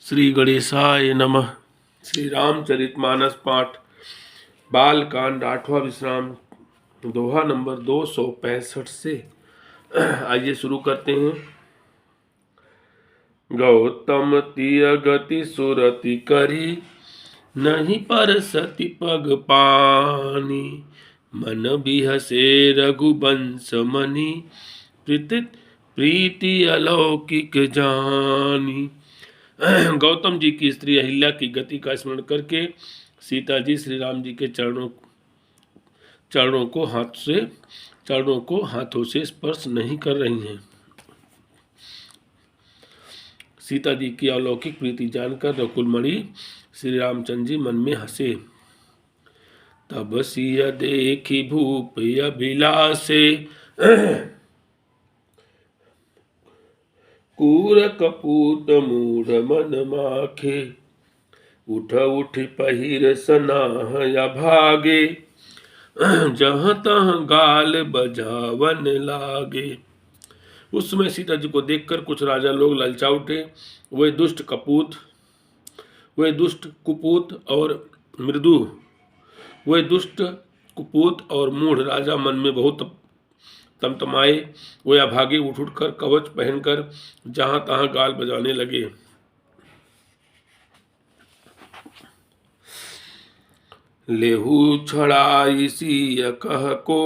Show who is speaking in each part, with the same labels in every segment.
Speaker 1: श्री गणेशाय नमः। श्री रामचरितमानस पाठ बालकांड 8वां विश्राम दोहा नंबर 265 से। आइए शुरू करते हैं। गौतम तिय गति सुरति करी, नहीं पर सति पग पानी। मन बिहसे रघुबंश मनि, प्रीति अलौकिक जानी। गौतम जी की स्त्री अहिल्या की गति का स्मरण करके सीता जी श्री राम जी के चरणों को हाथों से स्पर्श नहीं कर रही हैं। सीता जी की अलौकिक प्रीति जानकर रकुलमणि श्री रामचंद्र जी मन में हंसे। तब सिय देखी भूप अभिलाषे, कूर कपूत मूढ़ मन माखे। उठ पहिर सनाह या भागे, जहाँ तहाँ गाल बजावन लागे। उस समय सीता जी को देखकर कुछ राजा लोग ललचा उठे। वे दुष्ट कुपूत और मूढ़ राजा मन में बहुत तमतमाए। वे अभागे उठ कर कवच पहनकर जहां तहां गाल बजाने लगे। लेहू छड़ाई सिय कह को,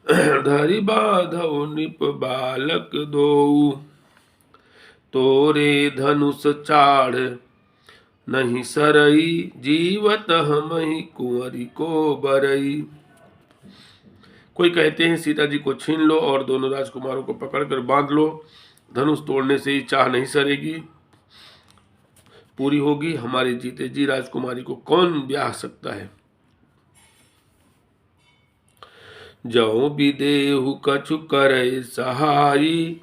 Speaker 1: धरि बाधौ निप बालक दो। तोरे धनुष चाढ़ नहीं सरई, जीवत हमहि कुंवरी को बरई। कोई कहते हैं सीता जी को छीन लो और दोनों राजकुमारों को पकड़कर बांध लो। धनुष तोड़ने से ही चाह नहीं सरेगी, पूरी होगी। हमारे जीते जी राजकुमारी को कौन ब्याह सकता है। जौ विदेहु कछु करे सहाई,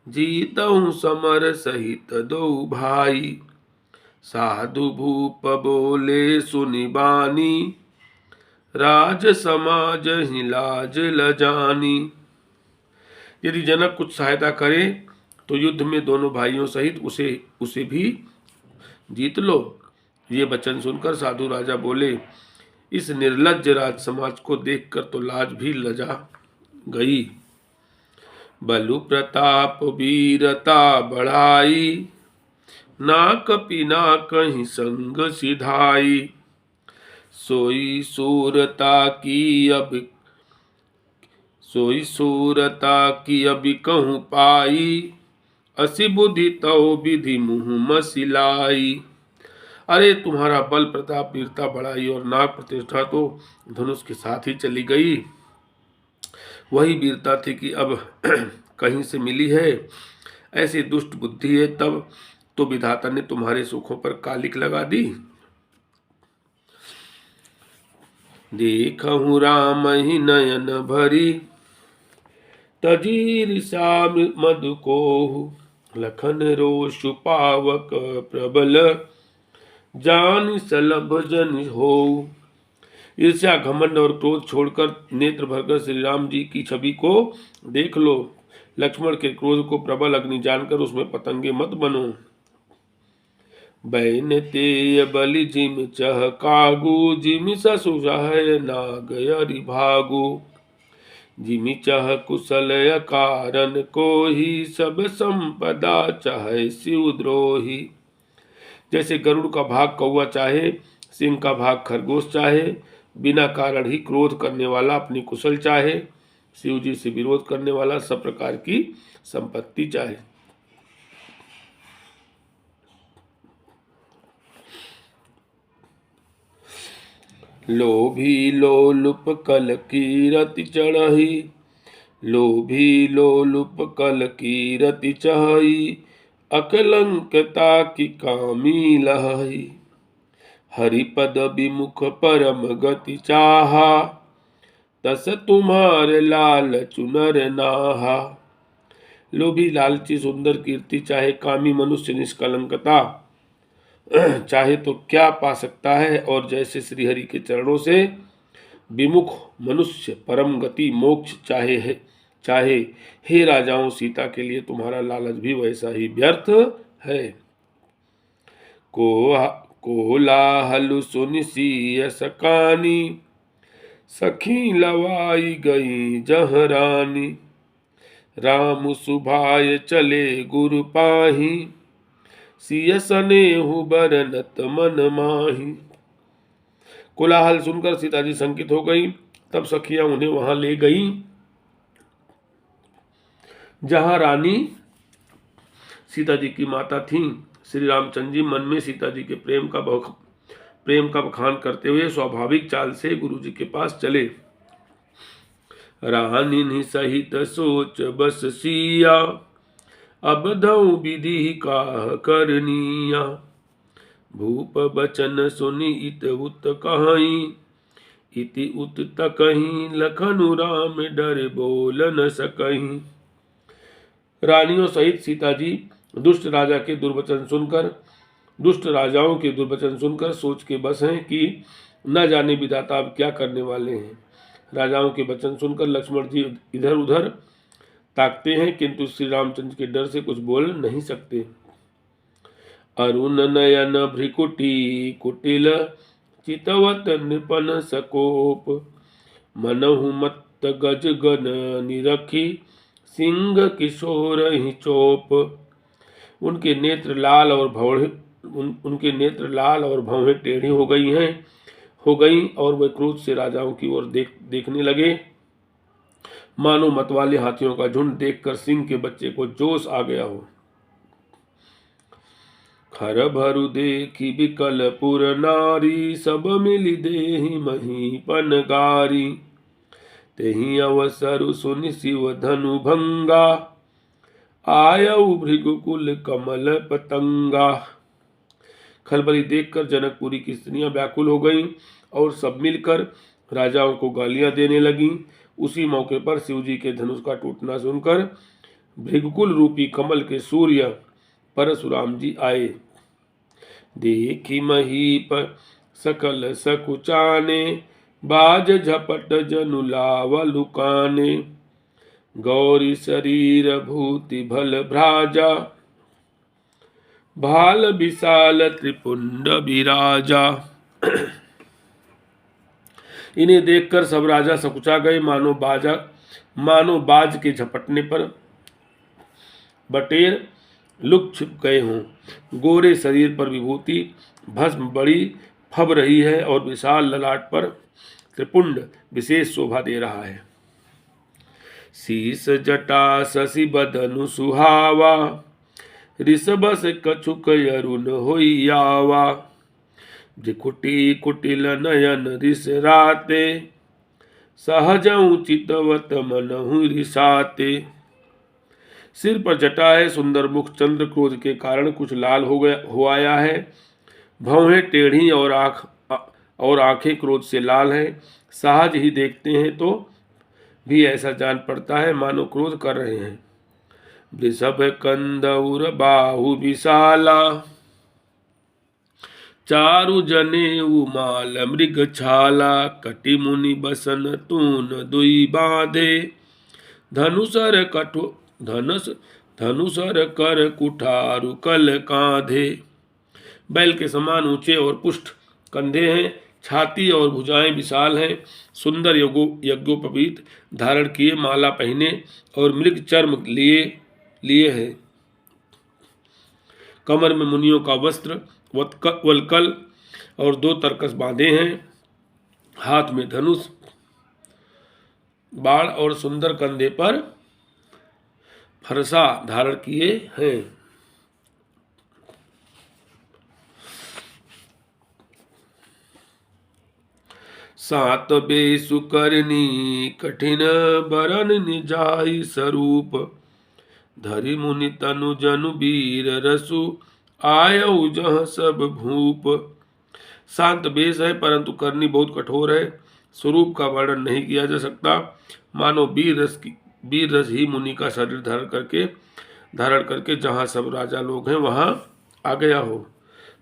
Speaker 1: जीतहु समर सहित दो भाई। साधु भूप बोले सुनि बानी, राज समाज ही लाज लजानी। यदि जनक कुछ सहायता करे तो युद्ध में दोनों भाइयों सहित उसे भी जीत लो। ये वचन सुनकर साधु राजा बोले, इस निर्लज्ज राज समाज को देखकर तो लाज भी लजा गई। बलु प्रताप वीरता बढ़ाई, ना कपि ना कहीं संग सिधाई। सोई सूरता की अभी कहूँ पाई, असी बुद्धि तौ विधि मुँह मसिलाई। अरे तुम्हारा बल प्रताप वीरता बढ़ाई और नाग प्रतिष्ठा तो धनुष के साथ ही चली गई। वही वीरता थी कि अब कहीं से मिली है। ऐसी दुष्ट बुद्धि है, तब तो विधाता ने तुम्हारे सुखों पर कालिक लगा दी। देखहु राम ही नयन भरी, तजी रिसा मधु को। लखन रोषु पावक प्रबल, जान सलभ जन हो। ईर्ष्या घमंड और क्रोध छोड़कर नेत्र भरकर श्री राम जी की छवि को देख लो। लक्ष्मण के क्रोध को प्रबल अग्नि जानकर उसमें पतंगे मत बनो। बैन तेय बलि जिम चह कागू, जिमि ससु सहय नाग यरि भागु। जिमि चह कुशल कारण कोहि, सब संपदा चाहे शिव द्रोही। जैसे गरुड़ का भाग कौवा चाहे, सिंह का भाग खरगोश चाहे, बिना कारण ही क्रोध करने वाला अपनी कुशल चाहे, शिव जी से विरोध करने वाला सब प्रकार की संपत्ति चाहे। लोभी लोलुप कल की रति चढ़ही, लोभी लोलुप कल की रति चढ़ही। अकलंकता की कामी लहई, हरिपद विमुख परम गति चाहा। तस तुम्हारे लाल चुनर नाहा। लोभी लालची सुंदर कीर्ति चाहे, कामी मनुष्य निष्कलंकता चाहे तो क्या पा सकता है। और जैसे श्रीहरि के चरणों से विमुख मनुष्य परम गति मोक्ष चाहे हे राजाओं, सीता के लिए तुम्हारा लालच भी वैसा ही व्यर्थ है। कोलाहल सुन सिय सकानी, सखी लवाई गई जहाँ रानी। राम सुभाय चले गुरु पाही, सिय सनेहु बरनत मन माही। कोलाहल सुनकर सीता जी शंकित हो गई। तब सखियां उन्हें वहां ले गई जहां रानी सीता जी की माता थीं। श्री रामचंद्र जी मन में सीता जी के प्रेम का बखान करते हुए स्वाभाविक चाल से गुरु जी के पास चले। रानी सहित सोच बस सिया, अब धऊ विधि काह करनिया। भूप बचन सुनि इत उत कहीं, इति उत तकहीं लखनु राम डर बोल न सकहीं। रानियों सहित सीता जी दुष्ट राजाओं के दुर्वचन सुनकर सोच के बस हैं कि न जाने विधाता अब क्या करने वाले हैं। राजाओं के वचन सुनकर लक्ष्मण जी इधर उधर ताकते हैं, किंतु श्री रामचंद्र के डर से कुछ बोल नहीं सकते। अरुण नयन भ्रिकुटी कुटिल, चितवत नृपन सकोप। मनहु मत्त गज गन निरखी, सिंह किशोर ही चोप। उनके नेत्र लाल और भौहें टेढ़ी हो गई और वे क्रोध से राजाओं की ओर देखने लगे। मानो मतवाले हाथियों का झुंड देखकर सिंह के बच्चे को जोश आ गया हो। खर भरु देखी बिकल पुर नारी, सब मिली देहि महीपन गारी। तेहि अवसर सुनि शिव धनु भंगा, आयऊ भृगुकुल कमल पतंगा। खलबली देखकर जनकपुरी की स्त्रियां व्याकुल हो गईं और सब मिलकर राजाओं को गालियां देने लगीं। उसी मौके पर शिवजी के धनुष का टूटना सुनकर भृगुकुल रूपी कमल के सूर्य परशुराम जी आए। देखी महीप सकल सकुचाने, बाज झपट जनु लाव लुकाने। गौरी शरीर भूति भल भ्राजा, भाल विशाल त्रिपुंड विराजा। इन्हें देखकर सब राजा सकुचा गए, मानो बाज के झपटने पर बटेर लुक छिप गए हों। गोरे शरीर पर विभूति भस्म बड़ी फब रही है और विशाल ललाट पर त्रिपुंड विशेष शोभा दे रहा है। शीस जटा शशि बदनु सुहावा, ऋषभस कछुक अरुण होइयावा। भ्रिकुटी कुटिल नयन रिस राते, सहजऊ चितवत मनहु रिसाते। सिर पर जटा है, सुंदर मुख चंद्र क्रोध के कारण कुछ लाल हो आया है। भौहें टेढ़ी और आंखें क्रोध से लाल हैं। सहज ही देखते हैं तो भी ऐसा जान पड़ता है मानो क्रोध कर रहे हैं। वृषभ कंदौर बाहु विशाला, चारु जनेऊ माल मृग छाला। कटि मुनि बसन तून दुई बांधे, धनुषर कर कुठारु कल कांधे। बैल के समान ऊंचे और पुष्ट कंधे हैं, छाती और भुजाएं विशाल हैं। सुंदर यज्ञोपवीत धारण किए, माला पहने और मृग चर्म लिए हैं। कमर में मुनियों का वस्त्र वल्कल और 2 तरकस बांधे हैं। हाथ में धनुष बाण और सुंदर कंधे पर फरसा धारण किए हैं। सात बेसु करनी कठिन, बरन निजाई स्वरूप। धरि मुनि तनु जनु वीर रसु, आयऊ जहाँ सब भूप। शांत बेस है परंतु करनी बहुत कठोर है। स्वरूप का वर्णन नहीं किया जा सकता। मानो वीर रस ही मुनि का शरीर धारण करके जहाँ सब राजा लोग हैं वहाँ आ गया हो।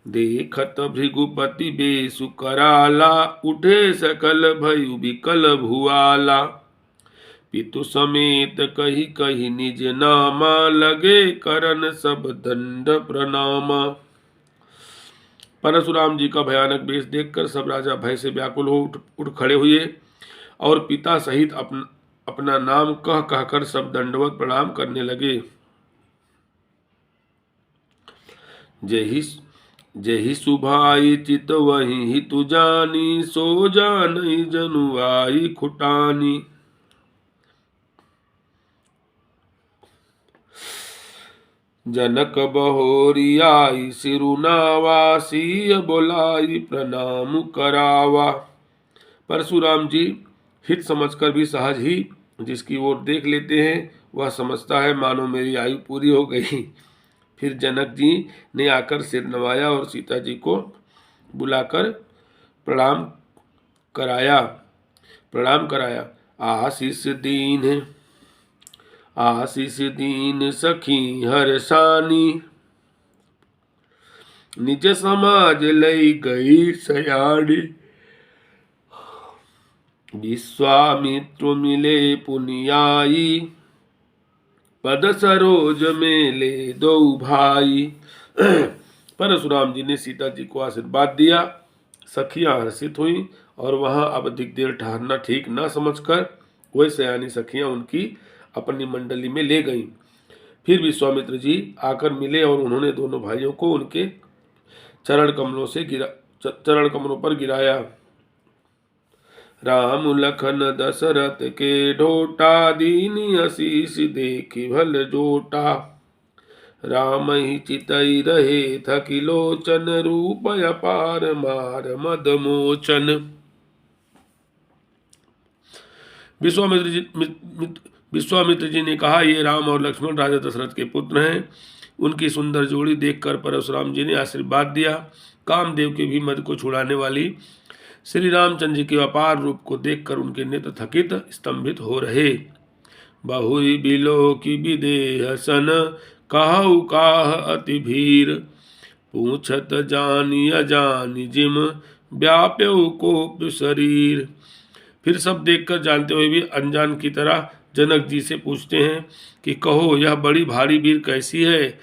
Speaker 1: देखत भृगुपति बेसु कराला, उठे सकल भयु विकल भुआला। पितु समेत कही कही निज नामा, लगे करन सब दंड प्रणामा। परशुराम जी का भयानक वेश देखकर सब राजा भय से व्याकुल हो उठ खड़े हुए और पिता सहित अपना नाम कह कहकर सब दंडवत प्रणाम करने लगे। जेहि सुभाई चित वही हितु जानी, सो जानई जनुआई खुटानी। जनक बहोरी आई सिरुनावा, सिय बोलाई प्रणाम करावा। परशुराम जी हित समझकर भी सहज ही जिसकी ओर देख लेते हैं वह समझता है मानो मेरी आयु पूरी हो गई। फिर जनक जी ने आकर सिर नवाया और सीता जी को बुलाकर प्रणाम कराया। आशीष दीन सखी हरसानी, निज समाज लई गई सयानी। विश्वामित्र मिले पुनियाई, पद सरोज मेले दो भाई। परशुराम जी ने सीता जी को आशीर्वाद दिया। सखियां हर्षित हुई और वहां अब अधिक देर ठहरना ठीक न समझकर वही सयानी सखियां उनकी अपनी मंडली में ले गईं। फिर विश्वामित्र जी आकर मिले और उन्होंने दोनों भाइयों को उनके चरण कमलों पर गिराया। राम लखन दशरथ के ढोटा, दीनी आशीष देखि भल जोटा। राम ही चितई रहे थकी लोचन, रूप अपार मार मद मोचन। विश्वामित्र जी ने कहा, ये राम और लक्ष्मण राजा दशरथ के पुत्र हैं। उनकी सुंदर जोड़ी देखकर परशुराम जी ने आशीर्वाद दिया। कामदेव के भी मद को छुड़ाने वाली श्री रामचंद्र जी के अपार रूप को देखकर उनके नेत्र थकित स्तंभित हो रहे। बहुई बिलो की विदेह सन, कहु काह अति भीर। पूछत जानी अजानी जिम, व्याप्यउ कोप शरीर। फिर सब देखकर जानते हुए भी अनजान की तरह जनक जी से पूछते हैं कि कहो यह बड़ी भारी भीड़ कैसी है।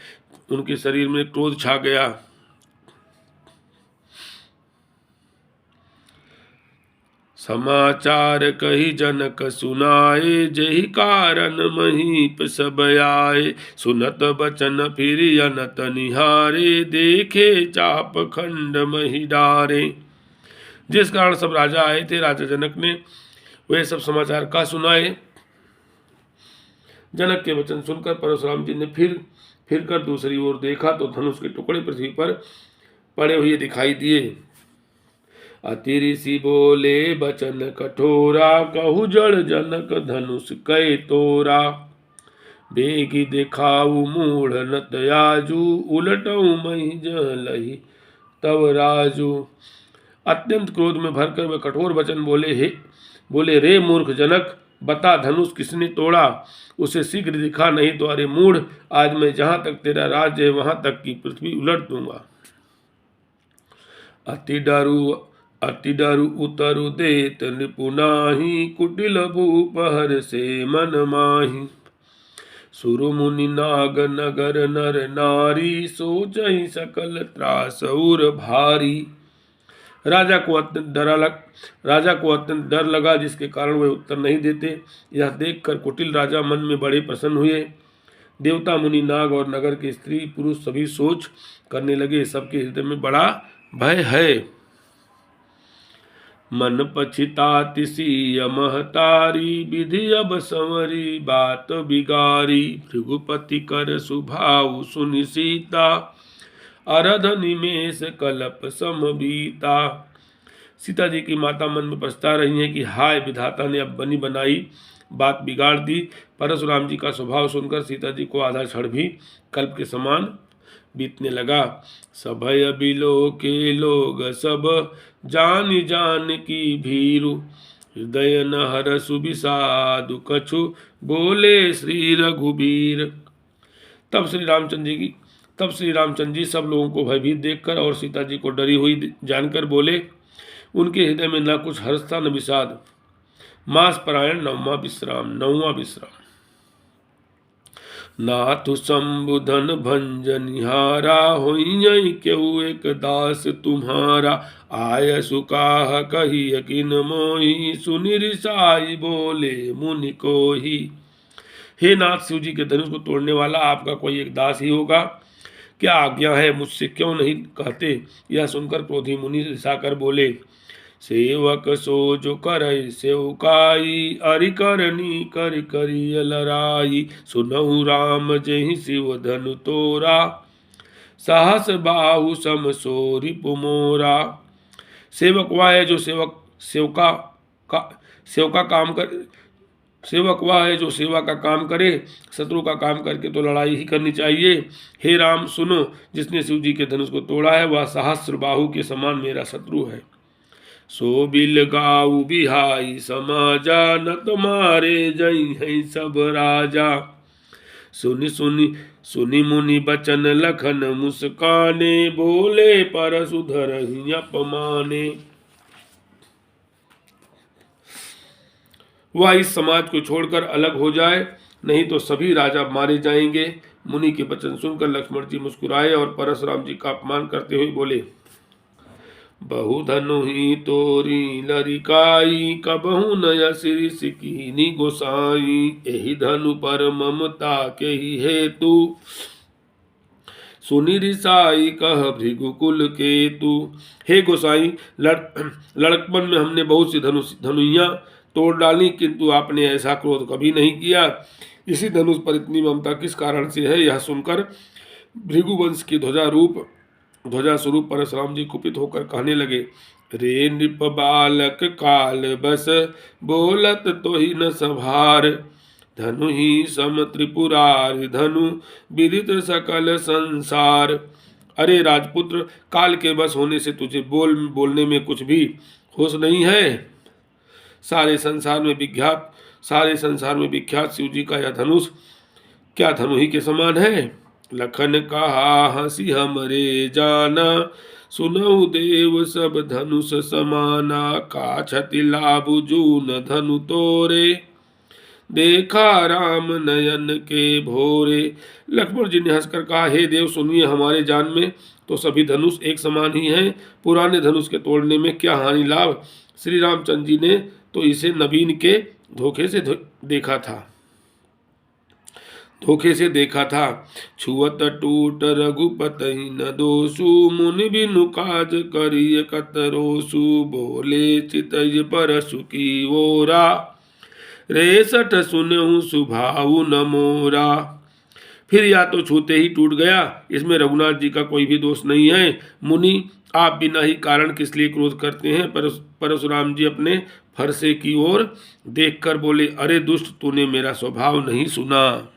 Speaker 1: उनके शरीर में क्रोध छा गया। समाचार कही जनक सुनाए, जहि कारण महीप सब आए। सुनत बचन फिर अनत निहारे, देखे चाप खंड मही डारे। जिस कारण सब राजा आए थे राजा जनक ने वे सब समाचार का सुनाए। जनक के वचन सुनकर परशुराम जी ने फिर कर दूसरी ओर देखा तो धनुष के टुकड़े पृथ्वी पर पड़े हुए दिखाई दिए। अति ऋषि बोले बचन कठोरा, कहु जड़ जनक धनुष कै तोरा। बेगी दिखाऊ मूढ़ नत आजू, उलटऊ मही जलहि तव राजू। अत्यंत क्रोध में भरकर वे कठोर वचन बोले रे मूर्ख जनक, बता धनुष किसने तोड़ा, उसे शीघ्र दिखा, नहीं तो अरे मूढ़, आज मैं जहां तक तेरा राज्य है वहां तक की पृथ्वी उलट दूंगा। अति डरु उतरु देत निपुनाही, कुटिल भूप हर से मन माही। सुरु मुनि नाग नगर नर नारी, सोचहि सकल त्रास उर भारी। राजा को अत्यंत डर लगा, जिसके कारण वे उत्तर नहीं देते। यह देखकर कुटिल राजा मन में बड़े प्रसन्न हुए। देवता मुनि नाग और नगर के स्त्री पुरुष सभी सोच करने लगे, सबके हृदय में बड़ा भय है। मन पछिताति सिय महतारी, विधि अब संवरी बात बिगारी। भृगुपति कर सुभाव सुनि सीता, अरध निमेष कलप समबीता। सीता जी की माता मन में पछता रही हैं कि हाय विधाता ने अब बनी बनाई बात बिगाड़ दी। परशुराम जी का स्वभाव सुनकर सीता जी को आधा क्षण भी कल्प के समान बीतने लगा। सभय बिलो के लोग सब, जान की भीरु। हृदय न हरसु विषादु कछु, बोले श्री रघुबीर। तब श्री रामचंद्र जी सब लोगों को भयभीत देखकर और सीता जी को डरी हुई जानकर बोले। उनके हृदय में न कुछ हर्ष था न विषाद। मास परायण नौवां विश्राम। नाथु शंभुधन भंजनिहारा होई केहू एक दास तुम्हारा। आय सुकाह कही यकिन मोही सुनि रिसाई बोले मुनि कोही। हे नाथ, शिव जी के धनुष को तोड़ने वाला आपका कोई एक दास ही होगा, क्या आज्ञा है, मुझसे क्यों नहीं कहते। यह सुनकर क्रोधी मुनि रिसाकर बोले, सेवक सो जो करय सेवकाई अरि करनी कर करिय लराई। सुनहु राम जहि शिव धनु तोरा साहस बाहु सम सो रिपु मोरा। सेवक वह है जो सेवा का काम करे, शत्रु का काम करके तो लड़ाई ही करनी चाहिए। हे राम सुनो, जिसने शिव जी के धनुष को तोड़ा है वह सहस्र बाहु के समान मेरा शत्रु है। सो बिल गाऊ बिहाई समाजा न तुम्हारे जई है सब राजा। सुनि सुनि सुनि मुनि बचन लखन मुस्काने बोले परसु धरहि अपमाने। वह इस समाज को छोड़कर अलग हो जाए, नहीं तो सभी राजा मारे जाएंगे। मुनि के वचन सुनकर लक्ष्मण जी मुस्कुराए और परशुराम जी का अपमान करते हुए बोले, बहु धनु ही तोरी लरिकाई कबहु नय सिरि सिकीनी गोसाई। एहि धनु पर ममता के ही हेतु सुनि रिसाई कह भृगुकुल केतु। हे गोसाई, लड़कपन में हमने बहुत सी धनुइयाँ तोड़ डाली, किंतु आपने ऐसा क्रोध कभी नहीं किया। इसी धनुष पर इतनी ममता किस कारण से है। यह सुनकर भृगुवंश की ध्वजा स्वरूप परशुराम जी कुपित होकर कहने लगे, रे नृप बालक काल बस बोलत तो ही न संभार। धनु ही सम त्रिपुरार धनु विदित सकल संसार। अरे राजपुत्र, काल के बस होने से तुझे बोलने में कुछ भी होश नहीं है। सारे संसार में विख्यात शिव जी का यह धनुष क्या धनु ही के समान है। लखन कहा हंसी हमरे जाना सुनहु देव सब धनुष समाना। का क्षति लाभ जून धनु तोरे देखा राम नयन के भोरे। लक्ष्मण जी ने हंसकर कहा, हे देव सुनिए, हमारे जान में तो सभी धनुष एक समान ही हैं। पुराने धनुष के तोड़ने में क्या हानि लाभ। श्री रामचंद्र जी ने तो इसे नवीन के धोखे से देखा था। छुअत टूट रघुपति न दोषु मुनि बिनु काज करिय कतरोसु। बोले चितय परसु की ओरा रेसठ सुनहु सुभाऊ न मोरा। फिर या तो छूते ही टूट गया, इसमें रघुनाथ जी का कोई भी दोष नहीं है। मुनि, आप बिना ही कारण किस लिए क्रोध करते हैं। परशुराम जी अपने फरसे की ओर देखकर बोले, अरे दुष्ट, तूने मेरा स्वभाव नहीं सुना।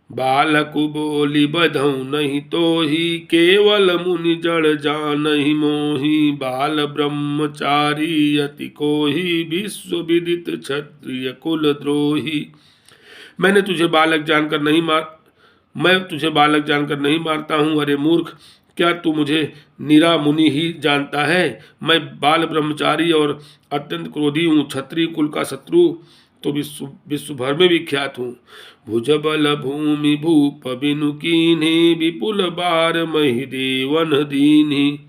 Speaker 1: बालक बोली बधऊ नहीं तो ही केवल मुनि जड़ जानहि मोही। बाल ब्रह्मचारी अति कोही विश्व विदित क्षत्रिय कुल द्रोही। मैं तुझे बालक जानकर नहीं मारता हूँ। अरे मूर्ख, क्या तू मुझे निरा मुनि ही जानता है। मैं बाल ब्रह्मचारी और अत्यंत क्रोधी हूँ। क्षत्रिय कुल का शत्रु तो विश्व भर में विख्यात हूँ। भुजबल भूमि भूप बिनु कीन्ही विपुल बार महि देवन दीन्ही।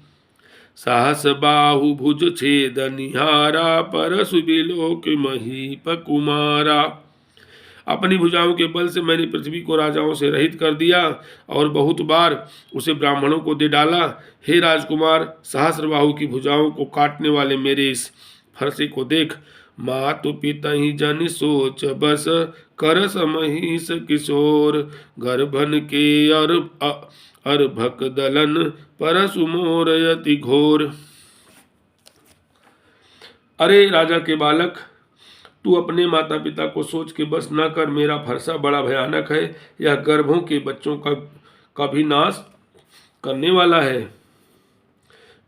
Speaker 1: साहस बाहु भुज छेद निहारा परसु बिलोक महीप कुमारा। अपनी भुजाओं के बल से मैंने पृथ्वी को राजाओं से रहित कर दिया और बहुत बार उसे ब्राह्मणों को दे डाला। हे राजकुमार, सहस्रबाहु की भुजाओं को काटने वाले मेरे इस फरसे को देख। मातु पितहि जन सोच बस करस महिष किशोर। गर्भन के अर्भक दलन परसु मोर यति घोर। अरे राजा के बालक, तू अपने माता पिता को सोच के बस न कर। मेरा फरसा बड़ा भयानक है। यह गर्भों के बच्चों का भी नाश करने वाला है।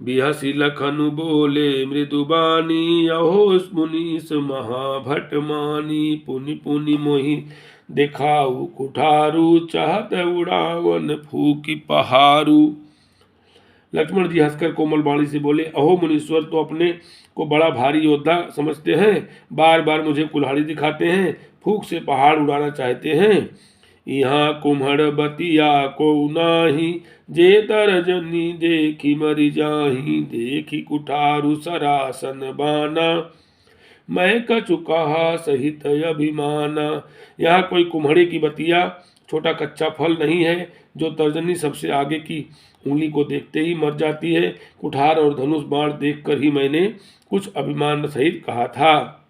Speaker 1: बिहसी लखनु बोले मृदुबानी अहो मुनीस महाभट मानी। पुनि पुनि मोहि दिखाऊ कुठारू चाहत उड़ावन फूकी पहारू। लक्ष्मण जी हंसकर कोमल वाणी से बोले, अहो मुनीश्वर, तो अपने को बड़ा भारी योद्धा समझते हैं। बार बार मुझे कुल्हाड़ी दिखाते हैं, फूंक से पहाड़ उड़ाना चाहते हैं। यहाँ कुम्हड़ बतिया को नाही, जे तर्जनी देखी मरि जाही। देखी कुठारु सरासन बाना, मैं कछु कहा सहित अभिमाना। यहाँ कोई कुम्हड़े की बतिया, छोटा कच्चा फल नहीं है, जो तर्जनी सबसे आगे की उंगली को देखते ही मर जाती है। कुठार और धनुष बाण देखकर ही मैंने कुछ अभिमान सहित कहा था।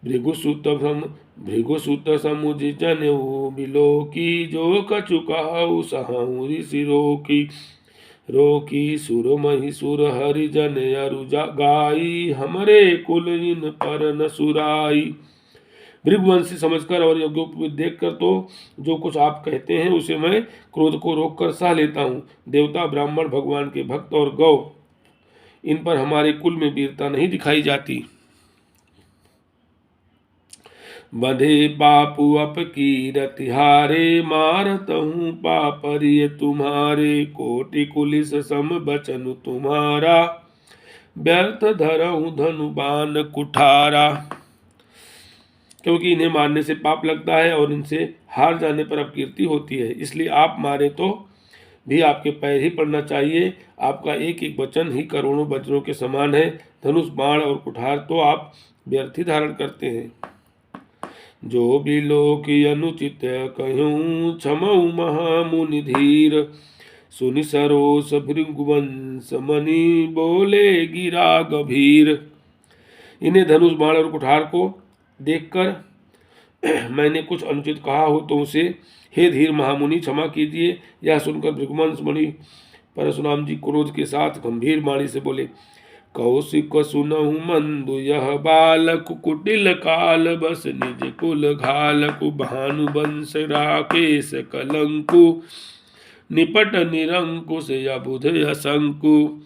Speaker 1: भृगुसुत समुझ जनेऊ बिलोकी, जो कछु कहु सहु ऋषि रोकी। रोकी सुर महिसुर हरिजन अरु गाई, हमरे कुल इन पर न सुराई। भृगुवंशी समझकर और यज्ञोपवीत देखकर तो जो कुछ आप कहते हैं उसे मैं क्रोध को रोककर सह लेता हूँ। देवता, ब्राह्मण, भगवान के भक्त और गौ, इन पर हमारे कुल में वीरता नहीं दिखाई जाती। बंधे पापु अपकीरति हारे, मारत हूँ पापरिय तुम्हारे। कोटि कुलिस सम बचनु तुम्हारा, व्यर्थ धरहूँ धनुबान कुठारा। क्योंकि इन्हें मारने से पाप लगता है और इनसे हार जाने पर अपकीर्ति होती है, इसलिए आप मारे तो भी आपके पैर ही पड़ना चाहिए। आपका एक एक वचन ही करोड़ों वज्रों के समान है। धनुष, बाण और कुठार तो आप व्यर्थ ही धारण करते हैं। जो भी लोक अनुचित कहूँ, क्षमऊ महामुनि धीर। सुनि सरोस भृगुवंश मणि, बोले गिरा गंभीर। इन्हें धनुष, बाण और कुठार को देखकर मैंने कुछ अनुचित कहा हो तो उसे हे धीर महामुनि क्षमा कीजिए। यह सुनकर भृगुवंश मणि परशुराम जी क्रोध के साथ गंभीर वाणी से बोले, कौशिक सुनहु मंदु यह बालक, कुटिल काल बस निज कुल घालकु। भानु वंश राकेश कलंकु, निपट निरंकुश अबुध असंकु।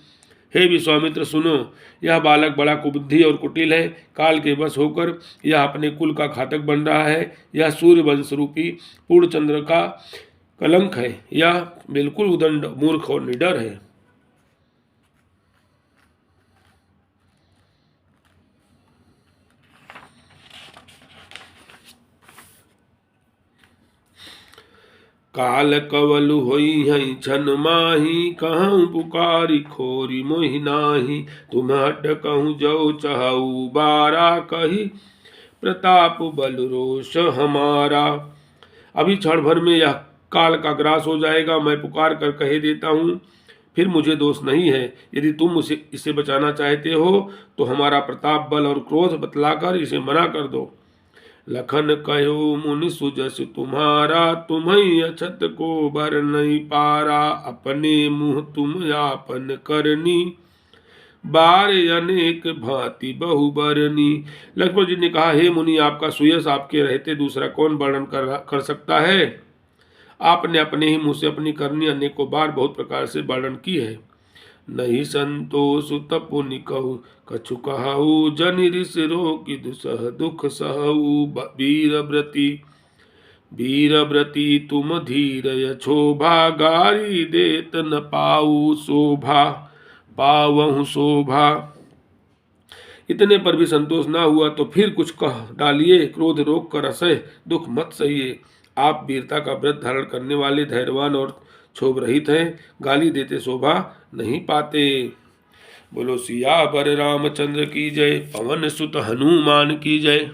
Speaker 1: हे विश्वामित्र सुनो, यह बालक बड़ा कुबुद्धि और कुटिल है। काल के वश होकर यह अपने कुल का घातक बन रहा है। यह सूर्य वंश रूपी पूर्णचंद्र का कलंक है। यह बिल्कुल उदंड, मूर्ख और निडर है। काल कवलु होई हई छन माही, कहूँ पुकारी खोरी मोहि नाही। तुम हट कहूँ जो चहु बारा, कही प्रताप बल रोष हमारा। अभी क्षण भर में यह काल का ग्रास हो जाएगा। मैं पुकार कर कह देता हूँ, फिर मुझे दोष नहीं है। यदि तुम इसे बचाना चाहते हो तो हमारा प्रताप, बल और क्रोध बतलाकर इसे मना कर दो। लखन कहो मुनि सुजस तुम्हारा, तुम्हें अछत को बर नहीं पारा। अपने मुँह तुम यापन करनी, बार अनेक भांति बहुबरनी। लक्ष्मण जी ने कहा, हे मुनि, आपका सुयश आपके रहते दूसरा कौन वर्णन कर सकता है। आपने अपने ही मुँह से अपनी करनी अनेकों बार बहुत प्रकार से वर्णन की है। नहीं संतोष तपुनि कहु कछु कहु, जनि ऋषि रोकि दुसह दुख सहु। वीर व्रती तुम धीर यछोभा, गारी देत न पाऊ शोभा। पावहु शोभा। इतने पर भी संतोष ना हुआ तो फिर कुछ कह डालिए। क्रोध रोक कर असह दुख मत सहिए। आप वीरता का व्रत धारण करने वाले धैर्यवान और क्षोभ रहित हैं, गाली देते शोभा नहीं पाते। बोलो सियावर रामचंद्र की जय, पवन सुत हनुमान की जय।